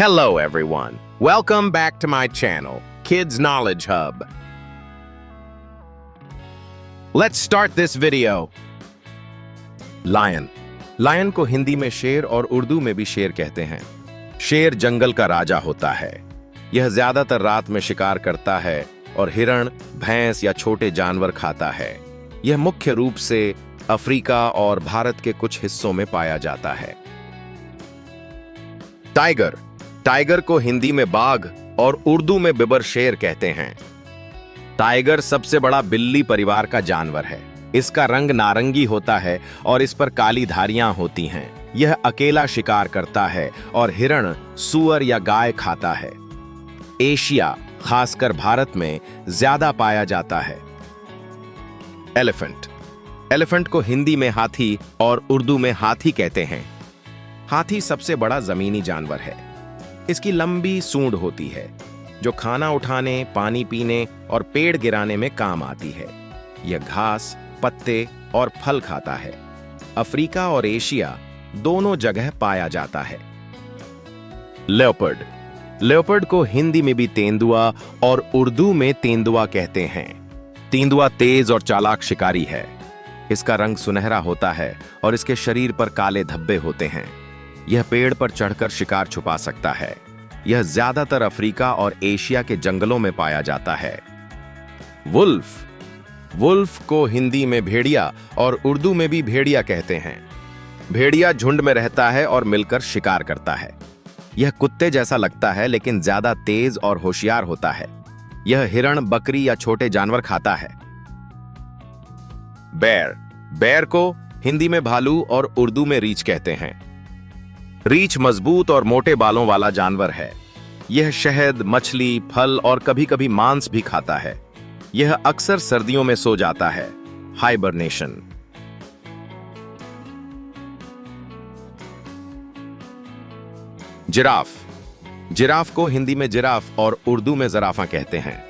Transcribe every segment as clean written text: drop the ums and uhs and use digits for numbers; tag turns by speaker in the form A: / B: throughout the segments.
A: Hello everyone. Welcome back to my channel, Kids Knowledge Hub. Let's start this video. Lion. Lion को हिंदी में शेर और उर्दू में भी शेर कहते हैं। शेर जंगल का राजा होता है। यह ज्यादातर रात में शिकार करता है और हिरण, भैंस या छोटे जानवर खाता है। यह मुख्य रूप से अफ्रीका और भारत के कुछ हिस्सों में पाया जाता है। टाइगर। टाइगर को हिंदी में बाघ और उर्दू में बिबर शेर कहते हैं। टाइगर सबसे बड़ा बिल्ली परिवार का जानवर है। इसका रंग नारंगी होता है और इस पर काली धारियां होती हैं। यह अकेला शिकार करता है और हिरण, सूअर या गाय खाता है। एशिया, खासकर भारत में ज्यादा पाया जाता है। एलिफेंट। एलिफेंट को हिंदी में हाथी और उर्दू में हाथी कहते हैं। हाथी सबसे बड़ा जमीनी जानवर है। इसकी लंबी सूंड होती है जो खाना उठाने, पानी पीने और पेड़ गिराने में काम आती है। यह घास, पत्ते और फल खाता है। अफ्रीका और एशिया दोनों जगह पाया जाता है। लेपर्ड। लेपर्ड को हिंदी में भी तेंदुआ और उर्दू में तेंदुआ कहते हैं। तेंदुआ तेज और चालाक शिकारी है। इसका रंग सुनहरा होता है और इसके शरीर पर काले धब्बे होते हैं। यह पेड़ पर चढ़कर शिकार छुपा सकता है। यह ज्यादातर अफ्रीका और एशिया के जंगलों में पाया जाता है। वुल्फ। वुल्फ को हिंदी में भेड़िया और उर्दू में भी भेड़िया कहते हैं। भेड़िया झुंड में रहता है और मिलकर शिकार करता है। यह कुत्ते जैसा लगता है लेकिन ज्यादा तेज और होशियार होता है। यह हिरण, बकरी या छोटे जानवर खाता है। बेर। बेर को हिंदी में भालू और उर्दू में रीछ कहते हैं। रीछ मजबूत और मोटे बालों वाला जानवर है। यह शहद, मछली, फल और कभी-कभी मांस भी खाता है। यह अक्सर सर्दियों में सो जाता है। हाइबरनेशन। जिराफ। जिराफ को हिंदी में जिराफ और उर्दू में जराफा कहते हैं।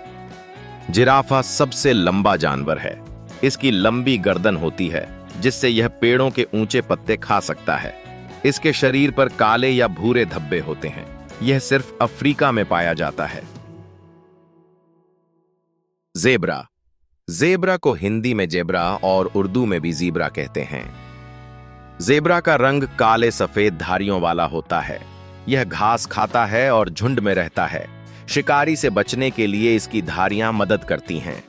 A: जिराफा सबसे लंबा जानवर है। इसकी लंबी गर्दन होती है जिससे यह पेड़ों के ऊंचे पत्ते खा सकता है। इसके शरीर पर काले या भूरे धब्बे होते हैं। यह सिर्फ अफ्रीका में पाया जाता है। ज़ेब्रा। ज़ेब्रा को हिंदी में जेब्रा और उर्दू में भी ज़ीब्रा कहते हैं। ज़ेब्रा का रंग काले सफेद धारियों वाला होता है। यह घास खाता है और झुंड में रहता है। शिकारी से बचने के लिए इसकी धारियां मदद करती हैं।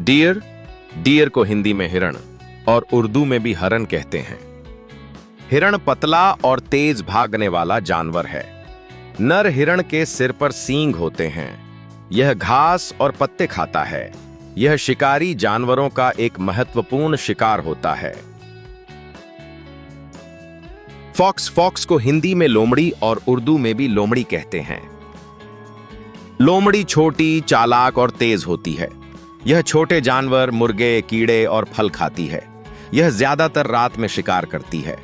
A: डियर। डियर को हिंदी में हिरण और उर्दू में भी हरण कहते हैं। हिरण पतला और तेज भागने वाला जानवर है। नर हिरण के सिर पर सींग होते हैं। यह घास और पत्ते खाता है। यह शिकारी जानवरों का एक महत्वपूर्ण शिकार होता है। फॉक्स। फॉक्स को हिंदी में लोमड़ी और उर्दू में भी लोमड़ी कहते हैं। लोमड़ी छोटी, चालाक और तेज होती है। यह छोटे जानवर, मुर्गे, कीड़े और फल खाती है। यह ज्यादातर रात में शिकार करती है।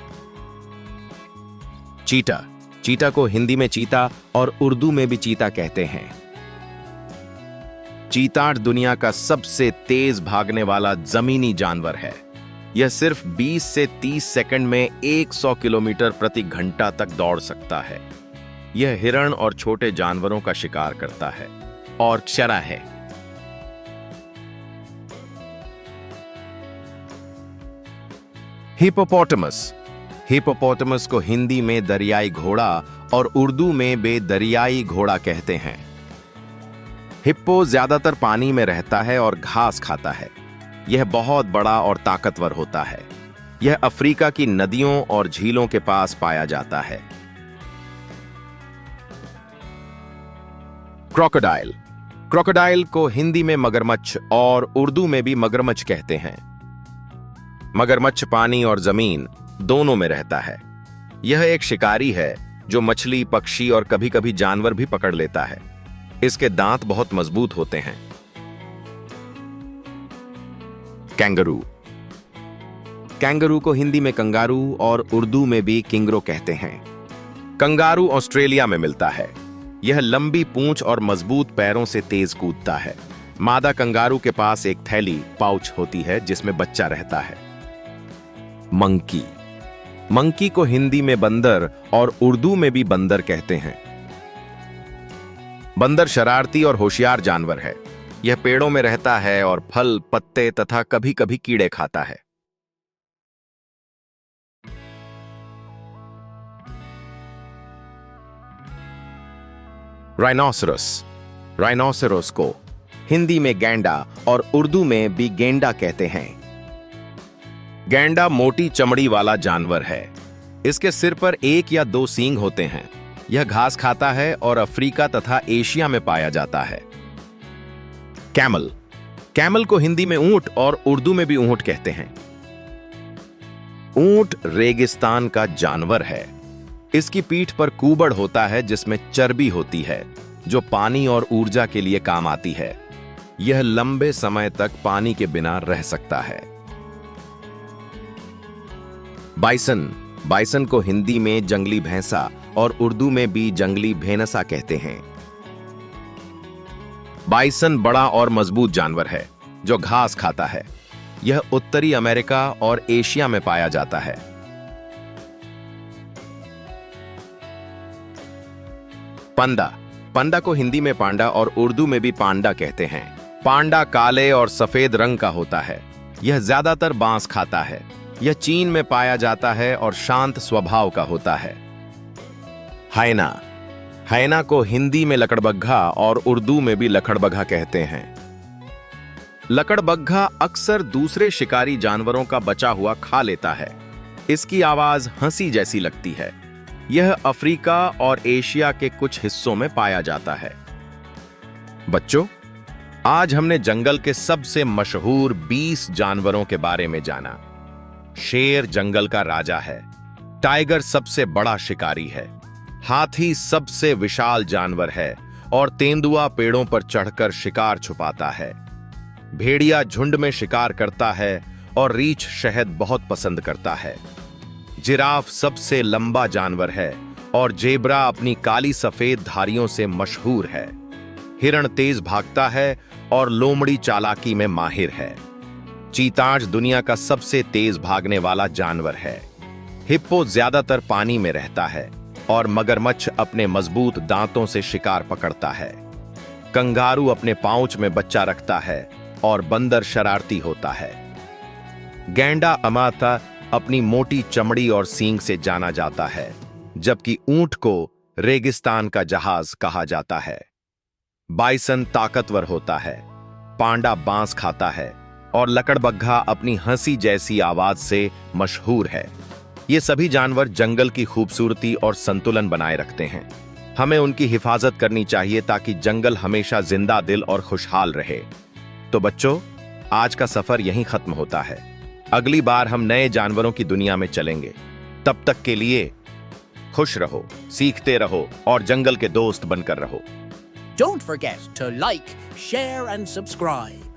A: चीता। चीता को हिंदी में चीता और उर्दू में भी चीता कहते हैं। चीता दुनिया का सबसे तेज भागने वाला जमीनी जानवर है। यह सिर्फ 20 से 30 सेकंड में 100 किलोमीटर प्रति घंटा तक दौड़ सकता है। यह हिरण और छोटे जानवरों का शिकार करता है और चरा है। हिप्पोपोटामस। हिप्पोपोटामस को हिंदी में दरियाई घोड़ा और उर्दू में बेदरियाई घोड़ा कहते हैं। हिप्पो ज्यादातर पानी में रहता है और घास खाता है। यह बहुत बड़ा और ताकतवर होता है। यह अफ्रीका की नदियों और झीलों के पास पाया जाता है। क्रोकोडाइल। क्रोकोडाइल को हिंदी में मगरमच्छ और उर्दू में भी मगरमच्छ कहते हैं। मगरमच्छ पानी और जमीन दोनों में रहता है। यह एक शिकारी है जो मछली, पक्षी और कभी-कभी जानवर भी पकड़ लेता है। इसके दांत बहुत मजबूत होते हैं। कैंगरू। कैंगरू को हिंदी में कंगारू और उर्दू में भी किंगरो कहते हैं। कंगारू ऑस्ट्रेलिया में मिलता है। यह लंबी पूंछ और मजबूत पैरों से तेज कूदता है। मादा कंगारू के पास एक थैली, पाउच होती है जिसमें बच्चा रहता है। मंकी। मंकी को हिंदी में बंदर और उर्दू में भी बंदर कहते हैं। बंदर शरारती और होशियार जानवर है। यह पेड़ों में रहता है और फल, पत्ते तथा कभी-कभी कीड़े खाता है। राइनोसरस। राइनोसरस को हिंदी में गैंडा और उर्दू में भी गेंडा कहते हैं। गैंडा मोटी चमड़ी वाला जानवर है। इसके सिर पर 1 या 2 सींग होते हैं। यह घास खाता है और अफ्रीका तथा एशिया में पाया जाता है। कैमल। कैमल को हिंदी में ऊंट और उर्दू में भी ऊंट कहते हैं। ऊंट रेगिस्तान का जानवर है। इसकी पीठ पर कूबड़ होता है जिसमें चर्बी होती है, जो पानी और ऊर्जा के लिए काम आती है। यह लंबे समय तक पानी के बिना रह सकता है। बाइसन। बाइसन को हिंदी में जंगली भैंसा और उर्दू में भी जंगली भेनसा कहते हैं। बाइसन बड़ा और मजबूत जानवर है जो घास खाता है। यह उत्तरी अमेरिका और एशिया में पाया जाता है। पंदा। पंदा को हिंदी में पांडा और उर्दू में भी पांडा कहते हैं। पांडा काले और सफेद रंग का होता है। यह ज्यादातर बांस खाता है। यह चीन में पाया जाता है और शांत स्वभाव का होता है। हायना। हायना को हिंदी में लकड़बग्घा और उर्दू में भी लकड़बग्घा कहते हैं। लकड़बग्घा अक्सर दूसरे शिकारी जानवरों का बचा हुआ खा लेता है। इसकी आवाज हंसी जैसी लगती है। यह अफ्रीका और एशिया के कुछ हिस्सों में पाया जाता है। बच्चों, आज हमने जंगल के सबसे मशहूर 20 जानवरों के बारे में जाना। शेर जंगल का राजा है। टाइगर सबसे बड़ा शिकारी है। हाथी सबसे विशाल जानवर है और तेंदुआ पेड़ों पर चढ़कर शिकार छुपाता है। भेड़िया झुंड में शिकार करता है और रीछ शहद बहुत पसंद करता है। जिराफ सबसे लंबा जानवर है और जेब्रा अपनी काली सफेद धारियों से मशहूर है। हिरण तेज भागता है और लोमड़ी चालाकी में माहिर है। चीताज दुनिया का सबसे तेज भागने वाला जानवर है। हिप्पो ज्यादातर पानी में रहता है और मगरमच्छ अपने मजबूत दांतों से शिकार पकड़ता है। कंगारू अपने पाउच में बच्चा रखता है और बंदर शरारती होता है। गैंडा अमाता अपनी मोटी चमड़ी और सींग से जाना जाता है, जबकि ऊंट को रेगिस्तान का जहाज कहा जाता है। बाइसन ताकतवर होता है। पांडा बांस खाता है और लकड़बग्घा अपनी हंसी जैसी आवाज से मशहूर है। ये सभी जानवर जंगल की खूबसूरती और संतुलन बनाए रखते हैं। हमें उनकी हिफाजत करनी चाहिए ताकि जंगल हमेशा जिंदा दिल और खुशहाल रहे। तो बच्चों, आज का सफर यहीं खत्म होता है। अगली बार हम नए जानवरों की दुनिया में चलेंगे। तब तक के लिए खुश रहो, सीखते रहो और जंगल के दोस्त बनकर रहो।
B: Don't forget to like, share and subscribe.